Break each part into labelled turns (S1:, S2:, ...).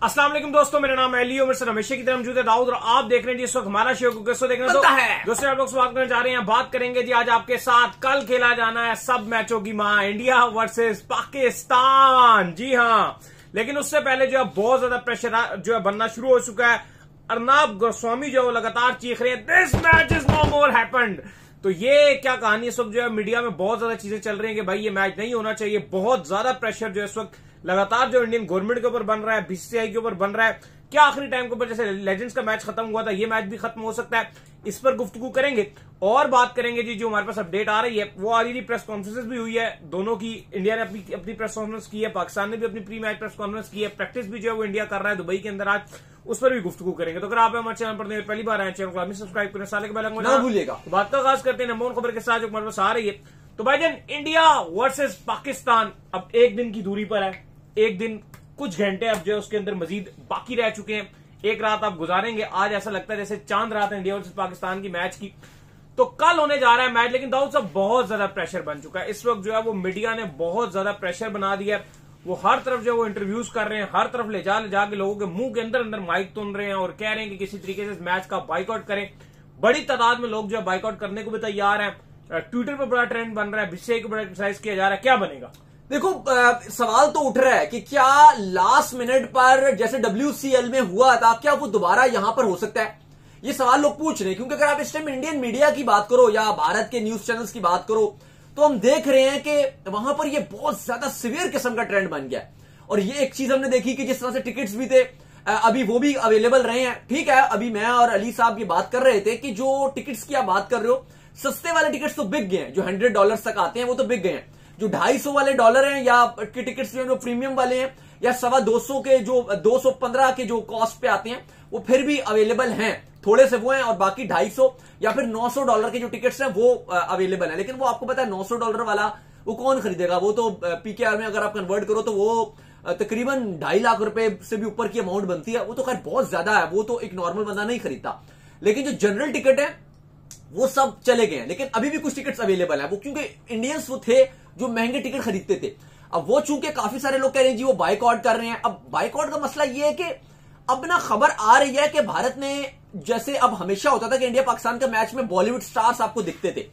S1: अस्सलाम वालेकुम दोस्तों, मेरा नाम है लियो, मेरे से हमेशा की तरह मौजूद है दाऊद और आप देख रहे हैं जी इस वक्त हमारा शो को किसको देखना है दोस्तों। आप लोग से बात करने जा रहे हैं, बात करेंगे जी आज आपके साथ कल खेला जाना है सब मैचों की मां, इंडिया वर्सेस पाकिस्तान। जी हाँ, लेकिन उससे पहले जो है बहुत ज्यादा प्रेशर जो है बनना शुरू हो चुका है। अर्नब गोस्वामी जो लगातार चीख रहे हैं this match is no more happened. तो ये क्या कहानी इस वक्त जो है मीडिया में बहुत ज्यादा चीजें चल रही हैं कि भाई ये मैच नहीं होना चाहिए। बहुत ज्यादा प्रेशर जो है इस वक्त लगातार जो इंडियन गवर्नमेंट के ऊपर बन रहा है, बीसीसीआई के ऊपर बन रहा है। क्या आखिरी टाइम के ऊपर जैसे लेजेंड्स का मैच खत्म हुआ था, ये मैच भी खत्म हो सकता है, इस पर गुफ्तगू करेंगे और बात करेंगे जी। जो हमारे पास अपडेट आ रही है वो आ रही थी, प्रेस कॉन्फ्रेंस भी हुई है दोनों की। इंडिया ने अपनी प्रेस कॉन्फ्रेंस की है, पाकिस्तान ने भी अपनी प्री मैच प्रेस कॉन्फ्रेंस की है। प्रैक्टिस भी जो है वो इंडिया कर रहा है दुबई के अंदर आज, उस पर भी गुफ्तगू करेंगे। तो अगर आप हमारे चैनल पर पहली बार आए, चैनल को सब्सक्राइब करें, साले के बेल आइकन ना भूलिएगा। तो बात का आगाज करते हैं नंबर खबर के साथ जो हमारे पास आ रही है। तो भाईजान, इंडिया वर्सेस पाकिस्तान अब एक दिन की दूरी पर है। एक दिन कुछ घंटे अब जो है उसके अंदर मजीद बाकी रह चुके हैं। एक रात आप गुजारेंगे। आज ऐसा लगता है जैसे चांद रात है इंडिया वर्सेस पाकिस्तान की मैच की। तो कल होने जा रहा है मैच, लेकिन दाऊद साहब बहुत ज्यादा प्रेशर बन चुका है इस वक्त जो है वो मीडिया ने बहुत ज्यादा प्रेशर बना दिया है। वो हर तरफ जो वो इंटरव्यूज कर रहे हैं, हर तरफ ले जाके लोगों के मुंह के अंदर माइक तुन रहे हैं और कह रहे हैं कि किसी तरीके से इस मैच का बाइकआउट करें। बड़ी तादाद में लोग जो है बाइकआउट करने को भी तैयार हैं। ट्विटर पर बड़ा ट्रेंड बन रहा है, बीसीसीआई को बड़ा क्रिटिसाइज किया जा रहा है। क्या बनेगा?
S2: देखो, सवाल तो उठ रहा है कि क्या लास्ट मिनट पर जैसे WCL में हुआ था, क्या वो दोबारा यहां पर हो सकता है? ये सवाल लोग पूछ रहे हैं, क्योंकि अगर आप इस टाइम इंडियन मीडिया की बात करो या भारत के न्यूज चैनल्स की बात करो तो हम देख रहे हैं कि वहां पर ये बहुत ज्यादा सीवियर किस्म का ट्रेंड बन गया। और ये एक चीज हमने देखी कि जिस तरह से टिकट्स भी थे अभी वो भी अवेलेबल रहे हैं। ठीक है, अभी मैं और अली साहब ये बात कर रहे थे कि जो टिकट्स की आप बात कर रहे हो, सस्ते वाले टिकट्स तो बिक गए हैं, जो $100 तक आते हैं वो तो बिक गए हैं। जो $250 हैं या के टिकट्स जो प्रीमियम वाले हैं या $225 के जो 215 के जो कॉस्ट पे आते हैं वो फिर भी अवेलेबल हैं। थोड़े से वो हैं और बाकी $250 या फिर $900 के जो टिकट्स हैं वो अवेलेबल हैं। लेकिन वो आपको पता है $900 वाला वो कौन खरीदेगा? वो तो PKR में अगर आप कन्वर्ट करो तो वो तकरीबन 2.5 लाख रुपए से भी ऊपर की अमाउंट बनती है। वो तो खैर बहुत ज्यादा है, वो तो एक नॉर्मल बंदा नहीं खरीदता। लेकिन जो जनरल टिकट है वो सब चले गए हैं। लेकिन अभी भी कुछ टिकट्स अवेलेबल है, वो क्योंकि इंडियंस वो थे जो महंगे टिकट खरीदते थे। अब वो चूंकि काफी सारे लोग कह रहे हैं जी वो बाइकआउट कर रहे हैं। अब बाइकआउट का मसला ये है कि अब ना खबर आ रही है कि भारत ने, जैसे अब हमेशा होता था कि इंडिया पाकिस्तान के मैच में बॉलीवुड स्टार्स आपको दिखते थे।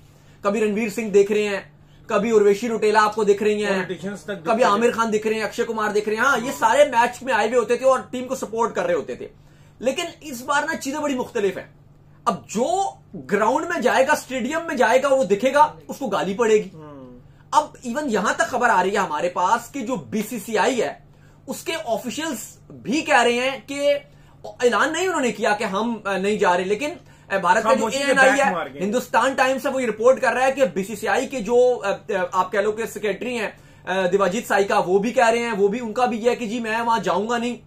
S2: कभी रणवीर सिंह देख रहे हैं, कभी उर्वशी रुटेला आपको दिख रही हैं, कभी आमिर खान दिख रहे हैं, अक्षय कुमार दिख रहे हैं। हाँ, ये सारे मैच में आए हुए होते थे और टीम को सपोर्ट कर रहे होते थे। लेकिन इस बार ना चीजें बड़ी मुख्तलिफ है। अब जो ग्राउंड में जाएगा, स्टेडियम में जाएगा, वो दिखेगा, उसको गाली पड़ेगी। अब इवन यहां तक खबर आ रही है हमारे पास कि जो BCCI है उसके ऑफिशियल्स भी कह रहे हैं कि ऐलान नहीं उन्होंने किया कि हम नहीं जा रहे, लेकिन भारत का जो ANI है, हिंदुस्तान टाइम्स है, वो रिपोर्ट कर रहा है कि BCCI के जो आप कह लो कि सेक्रेटरी हैं देवाजीत साइका, वो भी कह रहे हैं, वो भी उनका भी यह है कि जी मैं वहां जाऊंगा नहीं।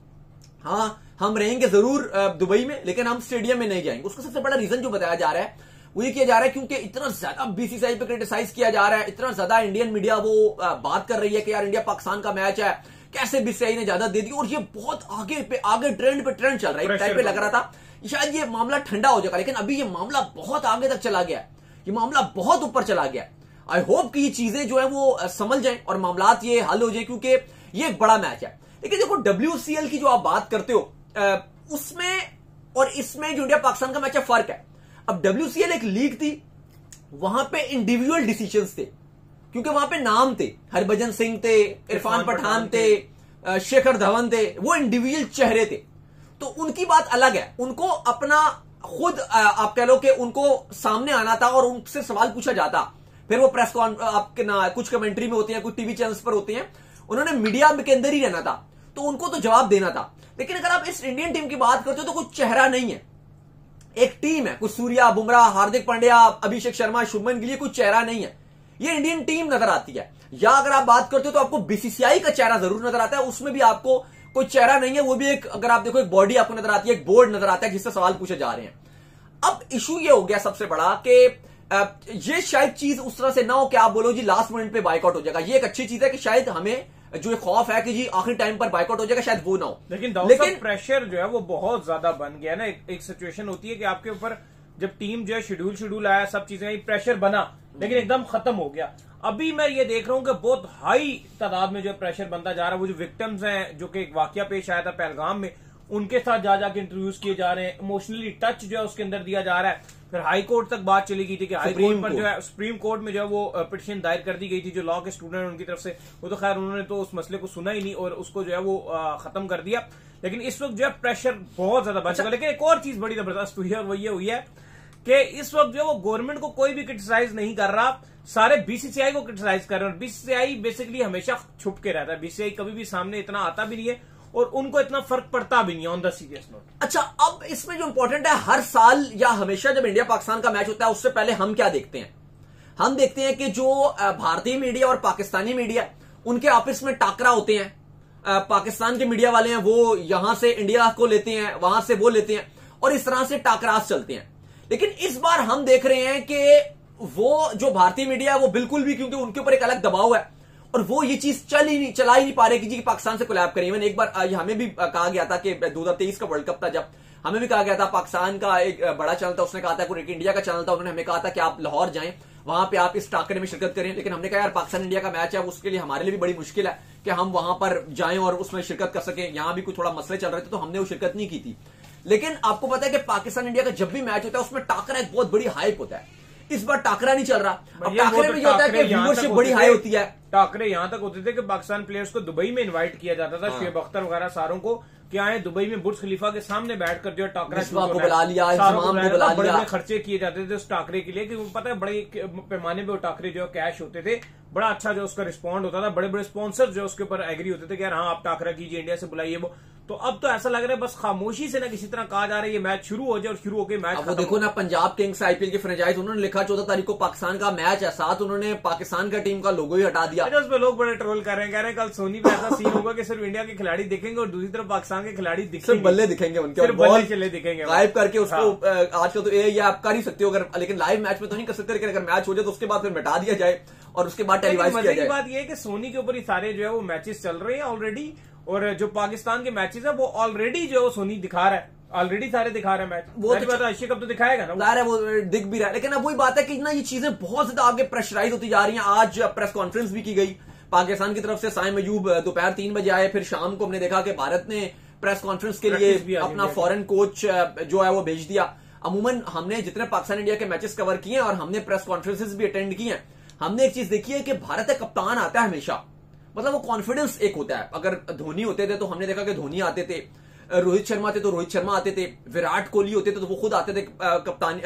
S2: हाँ, हम रहेंगे जरूर दुबई में, लेकिन हम स्टेडियम में नहीं जाएंगे। उसका सबसे बड़ा रीजन जो बताया जा रहा है वो ये किया जा रहा है क्योंकि इतना ज्यादा BCCI पे क्रिटिसाइज किया जा रहा है, इतना ज्यादा इंडियन मीडिया वो बात कर रही है कि यार इंडिया पाकिस्तान का मैच है, कैसे BCCI ने ज्यादा दे दी। और ये बहुत आगे ट्रेंड पे ट्रेंड चल रहा है। एक टाइम पे लग रहा था शायद ये मामला ठंडा हो जाएगा, लेकिन अभी ये मामला बहुत आगे तक चला गया, ये मामला बहुत ऊपर चला गया। आई होप कि ये चीजें जो है वो समझ जाएं और मामलात ये हल हो जाए, क्योंकि ये एक बड़ा मैच है। लेकिन देखो, WCL की जो आप बात करते हो उसमें और इसमें जो इंडिया पाकिस्तान का मैच है फर्क है। अब WCL एक लीग थी, वहां पे इंडिविजुअल डिसीजंस थे, क्योंकि वहां पे नाम थे, हरभजन सिंह थे, इरफान पठान थे, शेखर धवन थे, वो इंडिविजुअल चेहरे थे। तो उनकी बात अलग है, उनको अपना खुद आप कह लो कि उनको सामने आना था और उनसे सवाल पूछा जाता। फिर वो प्रेस आपके ना कुछ कमेंट्री में होती है, कुछ टीवी चैनल्स पर होती हैं, उन्होंने मीडिया के अंदर ही रहना था, तो उनको तो जवाब देना था। लेकिन अगर आप इस इंडियन टीम की बात करते हो तो कुछ चेहरा नहीं है, एक टीम है, कुछ सूर्या, बुमराह, हार्दिक पांड्या, अभिषेक शर्मा, शुभमन गिल, कुछ चेहरा नहीं है, ये इंडियन टीम नजर आती है। या अगर आप बात करते हो तो आपको BCCI का चेहरा जरूर नजर आता है, उसमें भी आपको कोई चेहरा नहीं है, वो भी एक, अगर आप देखो, एक बॉडी आपको नजर आती है, एक बोर्ड नजर आता है जिससे सवाल पूछे जा रहे हैं। अब इशू ये हो गया सबसे बड़ा कि ये शायद चीज उस तरह से ना हो कि आप बोलो जी लास्ट मिनट पे बाइकआउट हो जाएगा। ये एक अच्छी चीज है कि शायद हमें जो खौफ है कि जी आखिरी टाइम पर बाइकआउट हो जाएगा, शायद वो ना हो।
S1: लेकिन प्रेशर जो है वो बहुत ज्यादा बन गया ना। एक सिचुएशन होती है कि आपके ऊपर जब टीम जो है शेड्यूल आया, सब चीजें, प्रेशर बना, लेकिन एकदम खत्म हो गया। अभी मैं ये देख रहा हूं कि बहुत हाई तादाद में जो प्रेशर बनता जा रहा है। वो जो विक्टिम्स हैं, जो कि एक वाकया पेश आया था पहलगाम में, उनके साथ जा जाके इंटरव्यूज किए जा रहे हैं, इमोशनली टच जो है उसके अंदर दिया जा रहा है। फिर हाई कोर्ट तक बात चली गई थी कि हाई कोर्ट पर जो है सुप्रीम कोर्ट में जो है वो पिटीशन दायर कर दी गई थी जो लॉ के स्टूडेंट उनकी तरफ से। वो तो खैर उन्होंने तो उस मसले को सुना ही नहीं और उसको जो है वो खत्म कर दिया। लेकिन इस वक्त जो है प्रेशर बहुत ज्यादा बढ़ चुका। लेकिन एक और चीज बड़ी जबरदस्त हुई है और वो ये हुई है कि इस वक्त जो है वो गवर्नमेंट को कोई भी क्रिटिसाइज नहीं कर रहा, सारे बीसीसीआई को क्रिटिसाइज कर रहे हैं। और बीसीसीआई बेसिकली हमेशा छुप के रहता है, बीसीसीआई कभी भी सामने इतना आता भी नहीं है और उनको इतना फर्क पड़ता भी नहीं है ऑन द सीरियस नोट।
S2: अच्छा, अब इसमें जो इंपॉर्टेंट है, हर साल या हमेशा जब इंडिया पाकिस्तान का मैच होता है उससे पहले हम क्या देखते हैं? हम देखते हैं कि जो भारतीय मीडिया और पाकिस्तानी मीडिया उनके आपस में टाकरा होते हैं। पाकिस्तान के मीडिया वाले हैं वो यहां से इंडिया को लेते हैं, वहां से वो लेते हैं और इस तरह से टाकरास चलते हैं। लेकिन इस बार हम देख रहे हैं कि वो जो भारतीय मीडिया है वो बिल्कुल भी, क्योंकि उनके ऊपर एक अलग दबाव है और वो ये चीज चला ही नहीं पा रहे कि जी पाकिस्तान से कोलैब करें। इवन एक बार हमें भी कहा गया था कि 2023 का वर्ल्ड कप था, जब हमें भी कहा गया था, पाकिस्तान का एक बड़ा चैनल था उसने कहा था, कोई इंडिया का चैनल था, उन्होंने हमें कहा था कि आप लाहौर जाएं, वहां पे आप इस टाकरे में शिरकत करें। लेकिन हमने कहा यार पाकिस्तान इंडिया का मैच है, उसके लिए हमारे लिए भी बड़ी मुश्किल है कि हम वहां पर जाएं और उसमें शिरकत कर सकें। यहां भी कुछ थोड़ा मसले चल रहे थे तो हमने वो शिरकत नहीं की थी। लेकिन आपको पता है कि पाकिस्तान इंडिया का जब भी मैच होता है उसमें टाकरा एक बहुत बड़ी हाइप होता है। इस बार टाकरा नहीं चल रहा। अब टाकरे में ये होता है कि व्यूअरशिप बड़ी हाई होती है।
S1: टाकरे यहां तक होते थे कि पाकिस्तान प्लेयर्स को दुबई में इनवाइट किया जाता था, शुएब अख्तर वगैरह सारों को, कि आए दुबई में बुर्ज खलीफा के सामने बैठकर जो टाकरा
S2: को बुला लिया, बड़े
S1: खर्चे किए जाते थे उस टाकरे के लिए, क्योंकि पता है बड़े पैमाने पे वो टाकरे जो कैश होते थे, बड़ा अच्छा जो उसका रिस्पॉन्ड होता था, बड़े बड़े स्पॉन्सर जो उसके ऊपर एग्री होते थे कि यार हाँ आप टाकरा कीजिए, इंडिया से बुलाइए वो। तो अब तो ऐसा लग रहा है बस खामोशी से ना किसी तरह कहा जा रहा है ये मैच शुरू हो जाए और शुरू होकर मैच।
S2: वो देखो ना, पंजाब किंग्स आईपीएल के फ्रेंचाइज उन्होंने लिखा 14 तारीख को पाकिस्तान का मैच है, साथ उन्होंने पाकिस्तान का टीम का लोगो ही हटा दिया।
S1: उस पर लोग बड़े ट्रोल कर रहे हैं, कह रहे हैं कल सोनी पे ऐसा सीन होगा कि सिर्फ इंडिया के खिलाड़ी दिखेंगे और दूसरी तरफ पाकिस्तान के खिलाड़ी दिखेंगे,
S2: बल्ले दिखेंगे उनके और
S1: बल्ले चले दिखेंगे
S2: गायब करके उसको। आजकल तो ये आप कर ही सकते हो अगर, लेकिन लाइव मैच में तो नहीं कर सकते। अगर मैच हो जाए तो उसके बाद फिर मिटा दिया जाए और उसके बाद टेलीवाइज किया जाए।
S1: बात यह है कि सोनी के ऊपर ही सारे जो है वो मैचेस चल रहे हैं ऑलरेडी, और जो पाकिस्तान के मैचेस है वो ऑलरेडी जो सोनी दिखा रहा है, ऑलरेडी सारे दिखा रहे हैं मैच। वो तो एशिया कप तो दिखाएगा ना,
S2: वो दिख भी रहा है। लेकिन अब वही बात है कि ना ये चीजें बहुत ज्यादा आगे प्रेशराइज होती जा रही हैं। आज प्रेस कॉन्फ्रेंस भी की गई पाकिस्तान की तरफ से, साइम अयूब दोपहर 3 बजे आए। फिर शाम को हमने देखा कि भारत ने प्रेस कॉन्फ्रेंस के लिए अपना फॉरेन कोच जो है वो भेज दिया। अमूमन हमने जितने पाकिस्तान इंडिया के मैचेस कवर किए और हमने प्रेस कॉन्फ्रेंसेस भी अटेंड की हैं, हमने एक चीज देखी है कि भारत का कप्तान आता है हमेशा, मतलब वो कॉन्फिडेंस एक होता है। अगर धोनी होते थे तो हमने देखा कि धोनी आते थे, रोहित शर्मा आते तो रोहित शर्मा आते थे, विराट कोहली होते थे तो वो खुद आते थे कप्तान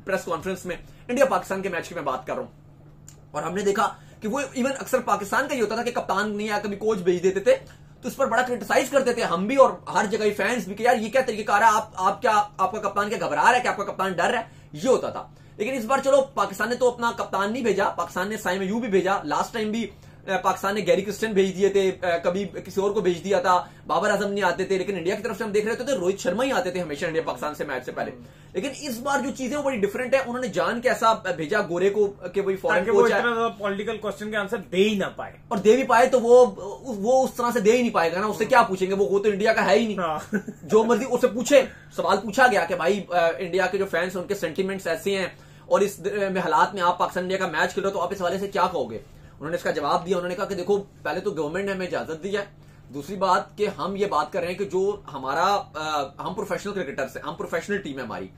S2: प्रेस कॉन्फ्रेंस में। इंडिया पाकिस्तान के मैच की मैं बात कर रहा हूं और हमने देखा कि वो इवन अक्सर पाकिस्तान का ही होता था कि कप्तान नहीं आया, कभी कोच भेज देते थे, तो इस पर बड़ा क्रिटिसाइज करते थे हम भी और हर जगह फैंस भी कि यार ये क्या तरीकेकार है, आप क्या, आपका कप्तान क्या घबरा रहा है, क्या आपका कप्तान डर रहा है, ये होता था। लेकिन इस बार चलो पाकिस्तान ने तो अपना कप्तान नहीं भेजा, पाकिस्तान ने साइम अयूब भी भेजा। लास्ट टाइम भी पाकिस्तान ने गैरी क्रिस्टियन भेज दिए थे, कभी किसी और को भेज दिया था, बाबर आजम नहीं आते थे। लेकिन इंडिया की तरफ से हम देख रहे थे तो रोहित शर्मा ही आते थे हमेशा इंडिया पाकिस्तान से मैच से पहले। लेकिन इस बार जो चीजें वो बड़ी डिफरेंट है, उन्होंने जान के ऐसा भेजा गोरे को कि वही फॉरेन कोच है,
S1: पॉलिटिकल क्वेश्चन के आंसर दे ही ना पाए,
S2: और दे भी पाए तो वो उस तरह से दे ही नहीं पाएगा ना, उससे क्या पूछेंगे, वो तो इंडिया का है ही नहीं। जो मर्जी उससे पूछे, सवाल पूछा गया कि भाई इंडिया के जो फैंस हैं उनके सेंटिमेंट्स ऐसे हैं और इस हालात में आप पाकिस्तान इंडिया का मैच खेलो तो आप इस हवाले से क्या कहोगे। उन्होंने इसका जवाब दिया, उन्होंने कहा कि देखो पहले तो गवर्नमेंट ने हमें इजाजत दी है, दूसरी बात कि हम ये बात कर रहे हैं कि जो हमारा हम प्रोफेशनल क्रिकेटर्स हैं, हम प्रोफेशनल टीम है हमारी।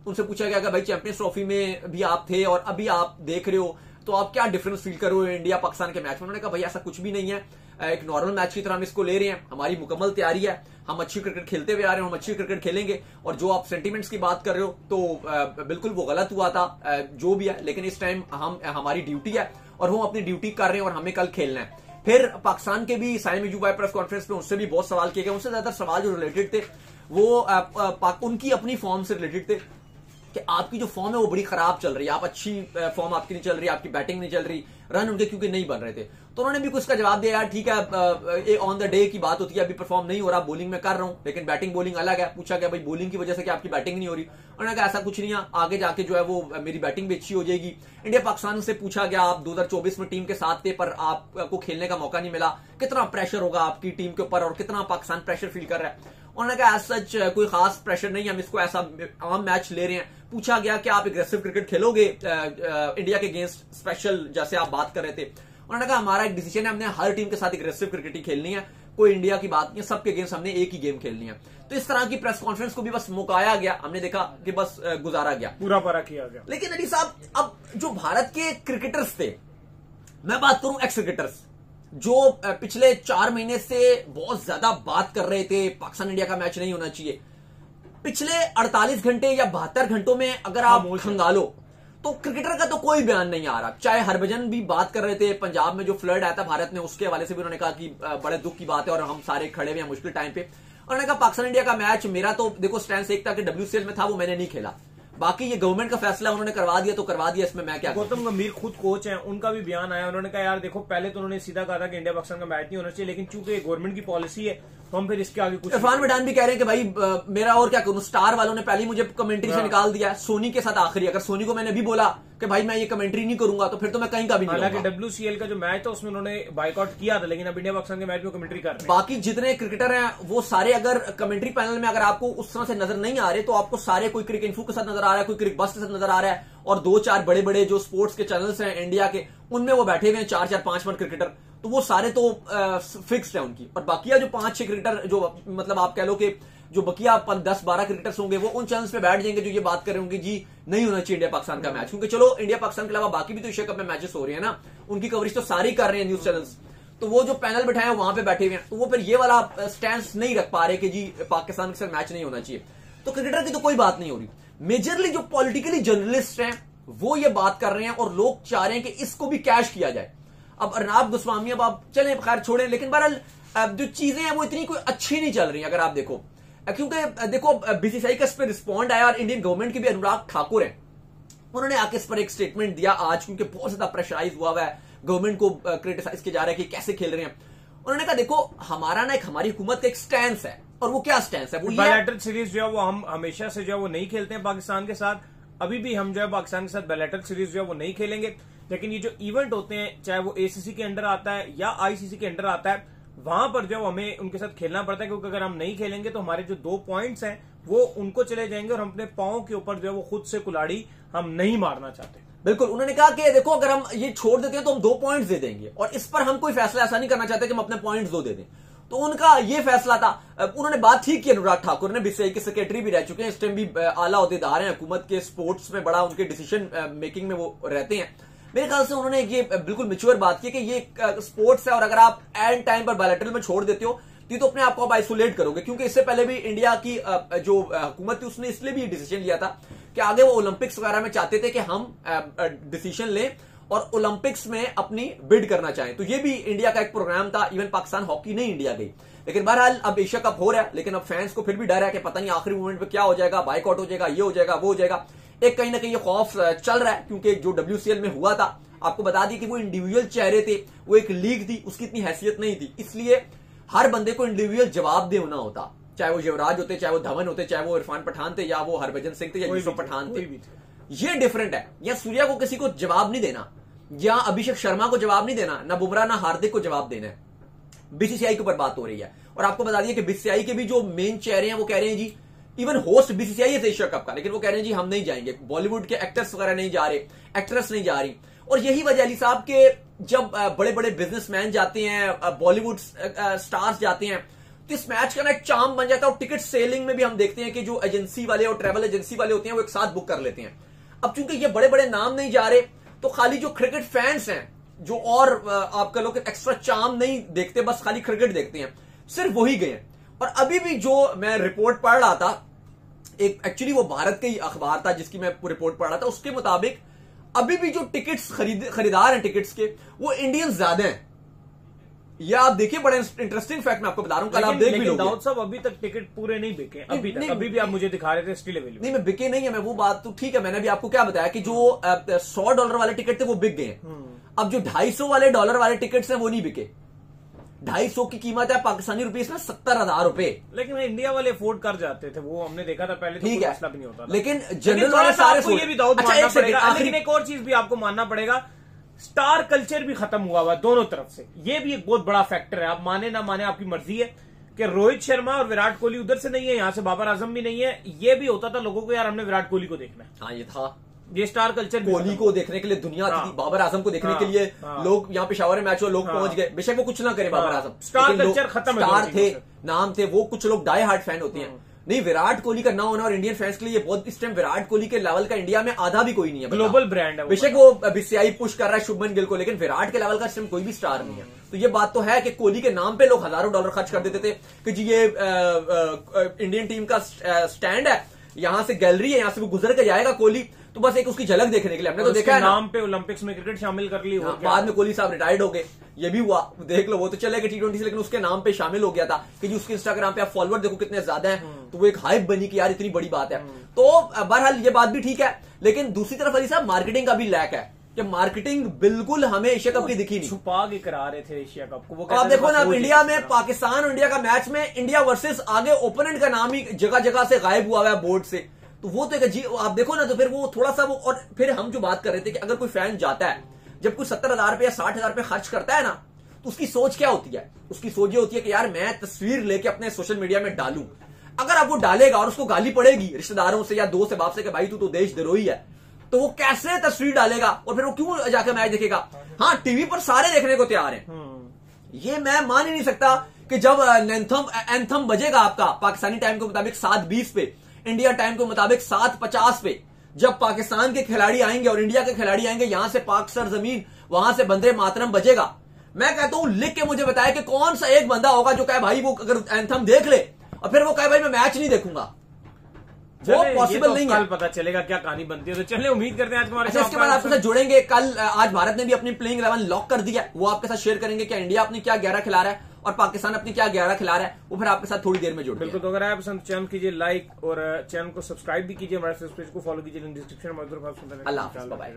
S2: उनसे पूछा गया कि भाई चैंपियंस ट्रॉफी में भी आप थे और अभी आप देख रहे हो तो आप क्या डिफरेंस फील कर रहे हो इंडिया पाकिस्तान के मैच में। उन्होंने कहा भाई ऐसा कुछ भी नहीं है, एक नॉर्मल मैच की तरह हम इसको ले रहे हैं, हमारी मुकम्मल तैयारी है, हम अच्छी क्रिकेट खेलते हुए आ रहे हैं, हम अच्छी क्रिकेट खेलेंगे। और जो आप सेंटीमेंट्स की बात कर रहे हो तो बिल्कुल वो गलत हुआ था जो भी है, लेकिन इस टाइम हमारी ड्यूटी है और हम अपनी ड्यूटी कर रहे हैं और हमें कल खेलना है। फिर पाकिस्तान के भी साइम अयूब प्रेस कॉन्फ्रेंस में, उससे भी बहुत सवाल किए गए। उनसे ज्यादा सवाल जो रिलेटेड थे वो उनकी अपनी फॉर्म से रिलेटेड थे कि आपकी जो फॉर्म है वो बड़ी खराब चल रही है, आप अच्छी फॉर्म आपकी नहीं चल रही, आपकी बैटिंग नहीं चल रही, रन उनके क्योंकि नहीं बन रहे थे। तो उन्होंने भी कुछ का जवाब दिया, यार ठीक है, ऑन द डे की बात होती है, अभी परफॉर्म नहीं हो रहा, बॉलिंग में कर रहा हूं, लेकिन बैटिंग बॉलिंग अलग है। पूछा गया भाई बॉलिंग की वजह से क्या आपकी बैटिंग नहीं हो रही? उन्होंने कहा ऐसा कुछ नहीं है, आगे जाके जो है वो मेरी बैटिंग भी अच्छी हो जाएगी। इंडिया पाकिस्तान से पूछा गया, आप 2024 में टीम के साथ थे पर आपको खेलने का मौका नहीं मिला, कितना प्रेशर होगा आपकी टीम के ऊपर और कितना पाकिस्तान प्रेशर फील कर रहा है? उन्होंने कहा सच कोई खास प्रेशर नहीं, हम इसको ऐसा आम मैच ले रहे हैं। पूछा गया कि आप एग्रेसिव क्रिकेट खेलोगे इंडिया के अगेंस्ट स्पेशल, जैसे आप बात कर रहे थे? उन्होंने कहा हमारा एक डिसीजन है, हमने हर टीम के साथ एग्रेसिव क्रिकेट ही खेलनी है, कोई इंडिया की बात नहीं है, सबके गेम्स हमने एक ही गेम खेलनी है। तो इस तरह की प्रेस कॉन्फ्रेंस को भी बस मुकाया गया, हमने देखा कि बस गुजारा गया,
S1: पूरा परा किया गया।
S2: लेकिन अली साहब, अब जो भारत के क्रिकेटर्स थे, मैं बात करूं एक्स क्रिकेटर्स, जो पिछले 4 महीने से बहुत ज्यादा बात कर रहे थे पाकिस्तान इंडिया का मैच नहीं होना चाहिए, पिछले 48 घंटे या 72 घंटों में अगर आप खंगालो तो क्रिकेटर का तो कोई बयान नहीं आ रहा। चाहे हरभजन भी बात कर रहे थे, पंजाब में जो फ्लड आया था भारत में, उसके हवाले से भी उन्होंने कहा कि बड़े दुख की बात है और हम सारे खड़े हुए हैं मुश्किल टाइम पे। उन्होंने कहा पाकिस्तान इंडिया का मैच, मेरा तो देखो स्टैंड एक था कि WCL में था, वो मैंने नहीं खेला, बाकी ये गवर्नमेंट का फैसला उन्होंने करवा दिया तो करवा दिया, इसमें मैं क्या।
S1: गौतम गंभीर खुद कोच हैं, उनका भी बयान आया, उन्होंने कहा यार देखो पहले तो उन्होंने सीधा कहा था कि इंडिया पाकिस्तान का मैच नहीं होना चाहिए, लेकिन चूंकि गवर्नमेंट की पॉलिसी है तो हम फिर इसके आगे कुछ।
S2: इरफान पठान भी कह रहे हैं कि भाई मेरा और क्या करूं, स्टार वालों ने पहले ही मुझे कमेंट्री से निकाल दिया, सोनी के साथ आखिरी, अगर सोनी को मैंने भी बोला कि भाई मैं ये कमेंट्री नहीं करूंगा तो फिर तो मैं कहीं का भी नहीं।
S1: हालांकि WCL का जो मैच था उसमें उन्होंने बाइकआउट किया था, लेकिन अब इंडिया पाकिस्तान के मैच में कमेंट्री कर रहे हैं।
S2: बाकी जितने क्रिकेटर हैं वो सारे अगर कमेंट्री पैनल में अगर आपको उस तरह से नजर नहीं आ रहे, तो आपको सारे कोई क्रिकेट इन्फो के साथ नजर आ रहा है, कोई क्रिकेट बस के साथ नजर आ रहा है, और 2-4 बड़े बड़े जो स्पोर्ट्स के चैनल्स हैं इंडिया के, उनमें वो बैठे हुए हैं 4-4, 5 क्रिकेटर, तो वो सारे तो फिक्स्ड है उनकी। और बाकी जो 5-6 क्रिकेटर, जो मतलब आप कह लो कि जो बकिया 10-12 क्रिकेटर्स होंगे, वो उन चैनल्स पे बैठ जाएंगे जो ये बात कर रहे होंगे जी नहीं होना चाहिए इंडिया पाकिस्तान का मैच, क्योंकि चलो इंडिया पाकिस्तान के अलावा बाकी भी तो एशिया कप में मैचेस हो रहे हैं ना, उनकी कवरेज तो सारी कर रहे हैं न्यूज चैनल्स, तो वो जो पैनल बैठाए हैं वहां पे बैठे हुए हैं, तो वो फिर ये वाला स्टैंड नहीं रख पा रहे कि जी पाकिस्तान के साथ मैच नहीं होना चाहिए। तो क्रिकेटर की तो कोई बात नहीं हो रही, मेजरली जो पॉलिटिकली जर्नलिस्ट हैं वो ये बात कर रहे हैं और लोग चाह रहे हैं कि इसको भी कैश किया जाए। अब अर्नाब गोस्वामी, अब आप चलें खैर छोड़ें, लेकिन बहरहाल जो चीजें हैं वो इतनी कोई अच्छी नहीं चल रही अगर आप देखो, क्योंकि देखो BCCI का इस पर रिस्पॉन्ड आया और इंडियन गवर्नमेंट के भी अनुराग ठाकुर है, उन्होंने आके इस पर एक स्टेटमेंट दिया आज, क्योंकि बहुत ज्यादा प्रेशराइज हुआ है, गवर्नमेंट को क्रिटिसाइज किया जा रहा है कि कैसे खेल रहे हैं। उन्होंने कहा देखो हमारा ना एक हमारी हुकूमत का एक स्टैंड है, और वो क्या स्टैंड है, वो
S1: बायलैटरल सीरीज जो है वो हम हमेशा से जो है वो नहीं खेलते हैं पाकिस्तान के साथ, अभी भी हम जो है पाकिस्तान के साथ बायलैटरल सीरीज जो है वो नहीं खेलेंगे, लेकिन ये जो इवेंट होते हैं चाहे वो ACC के अंडर आता है या ICC के अंडर आता है, वहां पर जो हमें उनके साथ खेलना पड़ता है, क्योंकि अगर हम नहीं खेलेंगे तो हमारे जो 2 पॉइंट्स हैं वो उनको चले जाएंगे और हम अपने पांव के ऊपर जो है वो खुद से कुल्हाड़ी हम नहीं मारना चाहते।
S2: बिल्कुल, उन्होंने कहा कि देखो अगर हम ये छोड़ देते हैं तो हम 2 पॉइंट्स दे देंगे, और इस पर हम कोई फैसला ऐसा नहीं करना चाहते कि हम अपने पॉइंट्स 2 दे दें। तो उनका ये फैसला था। उन्होंने बात ठीक की, अनुराग ठाकुर ने BCCI के सेक्रेटरी भी रह चुके हैं, इस टाइम भी आला ओहदेदार हैं हुकूमत के, स्पोर्ट्स में बड़ा उनके डिसीजन मेकिंग में वो रहते हैं। मेरे ख्याल से उन्होंने ये बिल्कुल मैच्योर बात की कि ये स्पोर्ट्स है, और अगर आप एंड टाइम पर बायलैटरल में छोड़ देते हो तो अपने आप को आप आइसोलेट करोगे, क्योंकि इससे पहले भी इंडिया की जो हुकूमत थी उसने इसलिए भी डिसीजन लिया था कि आगे वो ओलंपिक्स वगैरह में चाहते थे कि हम डिसीजन लें और ओलंपिक्स में अपनी बिड करना चाहें, तो ये भी इंडिया का एक प्रोग्राम था। इवन पाकिस्तान हॉकी नहीं इंडिया गई, लेकिन बहरहाल अब एशिया कप हो रहा है, लेकिन अब फैंस को फिर भी डर है कि पता नहीं आखिरी मोमेंट पे क्या हो जाएगा, बाइकआउट हो जाएगा, ये हो जाएगा, वो हो जाएगा। एक कहीं ना कहीं ये खौफ चल रहा है, क्योंकि जो WCL में हुआ था आपको बता दी कि वो इंडिविजुअल चेहरे थे, वो एक लीग थी, उसकी इतनी हैसियत नहीं थी, इसलिए हर बंदे को इंडिविजुअल जवाब दे होना होता, चाहे वो युवराज होते, चाहे वो धवन होते, चाहे वो इरफान पठान थे, या वो हरभजन सिंह थे, या यूसुफ पठान थे। ये डिफरेंट है। या सूर्या को किसी को जवाब नहीं देना, या अभिषेक शर्मा को जवाब नहीं देना, ना बुमराह ना हार्दिक को जवाब देना है। BCCI के ऊपर बात हो रही है, और आपको बता दिया कि BCCI के भी जो मेन चेहरे हैं वो कह रहे हैं जी, इवन होस्ट BCCI है एशिया कप का, लेकिन वो कह रहे हैं जी हम नहीं जाएंगे, बॉलीवुड के एक्टर्स वगैरह नहीं जा रहे, एक्ट्रेस नहीं जा रही। और यही वजह अली साहब के जब बड़े बड़े बिजनेसमैन जाते हैं, बॉलीवुड स्टार्स जाते हैं, तो इस मैच का ना एक चार्म बन जाता है। और टिकट सेलिंग में भी हम देखते हैं कि जो एजेंसी वाले और ट्रैवल एजेंसी वाले होते हैं वो एक साथ बुक कर लेते हैं। अब चूंकि ये बड़े बड़े नाम नहीं जा रहे, तो खाली जो क्रिकेट फैंस हैं, जो और आपका लोग एक्स्ट्रा चार्म नहीं देखते, बस खाली क्रिकेट देखते हैं, सिर्फ वही गए। और अभी भी जो मैं रिपोर्ट पढ़ रहा था, एक एक्चुअली वो भारत का ही अखबार था जिसकी मैं रिपोर्ट पढ़ रहा था, उसके मुताबिक अभी भी जो टिकट्स खरीदार हैं टिकट्स के, वो इंडियंस ज्यादा हैं। ये आप देखिए, बड़ा इंटरेस्टिंग फैक्ट मैं आपको बता रहा हूं, कल आप देख भी लोगे।
S1: दाऊद साहब अभी तक टिकट पूरे नहीं बिके, अभी भी आप मुझे दिखा रहे थे स्टिल अवेलेबल।
S2: नहीं, मैं बिके नहीं है, मैं वो बात तो ठीक है, मैंने भी आपको क्या बताया कि जो $100 वाले टिकट थे वो बिक गए। अब जो $250 वाले टिकट्स हैं वो नहीं बिके। 250 की कीमत है पाकिस्तानी रुपीस में 70,000 रुपए।
S1: लेकिन इंडिया वाले अफोर्ड कर जाते थे, वो हमने देखा था पहले, तो कोई मसला भी नहीं होता था।
S2: लेकिन जनरल वाले सारे
S1: ये भी दाऊद मानना पड़ेगा। लेकिन एक और चीज भी आपको मानना पड़ेगा, स्टार कल्चर भी खत्म हुआ हुआ दोनों तरफ से। ये भी एक बहुत बड़ा फैक्टर है। आप माने ना माने, आपकी मर्जी है कि रोहित शर्मा और विराट कोहली उधर से नहीं है, यहां से बाबर आजम भी नहीं है। ये भी होता था लोगों को, यार हमने विराट कोहली को देखना है।
S2: हाँ, ये था,
S1: ये स्टार कल्चर।
S2: कोहली को देखने के लिए दुनिया थी, बाबर आजम को देखने के लिए लोग, यहाँ पेशावर मैच हो, लोग पहुंच गए। बेशक वो कुछ ना करे बाबर आजम,
S1: स्टार कल्चर खत्म है।
S2: स्टार थे, नाम थे, वो कुछ लोग डाई हार्ट फैन होते हैं। नहीं, विराट कोहली का ना होना और इंडियन फैंस के लिए बहुत, इस टाइम विराट कोहली के लेवल का इंडिया में आधा भी कोई नहीं है।
S1: ग्लोबल ब्रांड है।
S2: बेशक वो बीसीसीआई पुश कर रहा है शुभमन गिल को, लेकिन विराट के लेवल का इस टाइम कोई भी स्टार नहीं है। तो ये बात तो है कि कोहली के नाम पे लोग हजारों डॉलर खर्च कर देते थे कि जी ये इंडियन टीम का स्टैंड है, यहां से गैलरी है, यहां से वो गुजर के जाएगा कोहली, तो बस एक उसकी झलक देखने के लिए। हमने तो देखा है
S1: नाम पे ओलंपिक्स में क्रिकेट शामिल कर ली।
S2: बाद में कोहली साहब रिटायर्ड हो गए, ये भी हुआ, देख लो। वो तो चले गए T20 से, लेकिन उसके नाम पे शामिल हो गया था कि जी उसके इंस्टाग्राम पे आप फॉलोअर देखो कितने ज्यादा हैं, तो वो एक हाइप बनी कि यार इतनी बड़ी बात है। तो बहरहाल ये बात भी ठीक है, लेकिन दूसरी तरफ अली साहब मार्केटिंग का भी लैक है कि मार्केटिंग बिल्कुल हमें एशिया कप की दिखी नहीं।
S1: छुपा के करा रहे थे एशिया कप को। वो
S2: आप देखो ना, इंडिया में पाकिस्तान और इंडिया का मैच में इंडिया वर्सेस आगे ओपोनेंट का नाम ही जगह जगह से गायब हुआ है बोर्ड से। तो वो तो जी आप देखो ना, तो फिर वो थोड़ा सा वो, और फिर हम जो बात कर रहे थे कि अगर कोई फैन जाता है, जब कोई 70,000 रुपए या 60,000 रुपए खर्च करता है ना, तो उसकी सोच क्या होती है? उसकी सोच ये होती है कि यार मैं तस्वीर लेके अपने सोशल मीडिया में डालूं। अगर आप वो डालेगा और उसको गाली पड़ेगी रिश्तेदारों से या दोस्त से, बाप से कि भाई तू तो देशद्रोही है, तो वो कैसे तस्वीर डालेगा और फिर वो क्यों जाकर मैच देखेगा? हाँ, टीवी पर सारे देखने को तैयार हैं। ये मैं मान ही नहीं सकता कि जब एंथम बजेगा आपका पाकिस्तानी टाइम के मुताबिक 7:20 पे, इंडिया टाइम के मुताबिक 7:50 पे, जब पाकिस्तान के खिलाड़ी आएंगे और इंडिया के खिलाड़ी आएंगे, यहां से पाक सरजमीन, वहां से बंदे मातरम बजेगा, मैं कहता हूं लिख के मुझे बताया कि कौन सा एक बंदा होगा जो कहे भाई वो अगर एंथम देख ले और फिर वो कहे भाई मैं मैच नहीं देखूंगा। वो पॉसिबल नहीं है।
S1: कल पता चलेगा क्या कहानी बनती है। तो चलिए उम्मीद करते हैं आज हमारे
S2: इसके बाद आपके साथ जुड़ेंगे कल। आज भारत ने भी अपनी प्लेइंग 11 लॉक कर दिया, वो आपके साथ शेयर करेंगे कि इंडिया अपनी क्या 11 खिला रहा है और पाकिस्तान अपनी क्या 11 खिला रहा है, वो फिर आपके साथ थोड़ी देर में जुड़।
S1: बिल्कुल, तो अगर आप पसंद चैनल कीजिए लाइक और चैनल को सब्सक्राइब भी कीजिए, हमारे फेसबुक पेज को फॉलो कीजिए, डिस्क्रिप्शन में।
S2: अल्लाह हाफ़िज़, बाय बाय।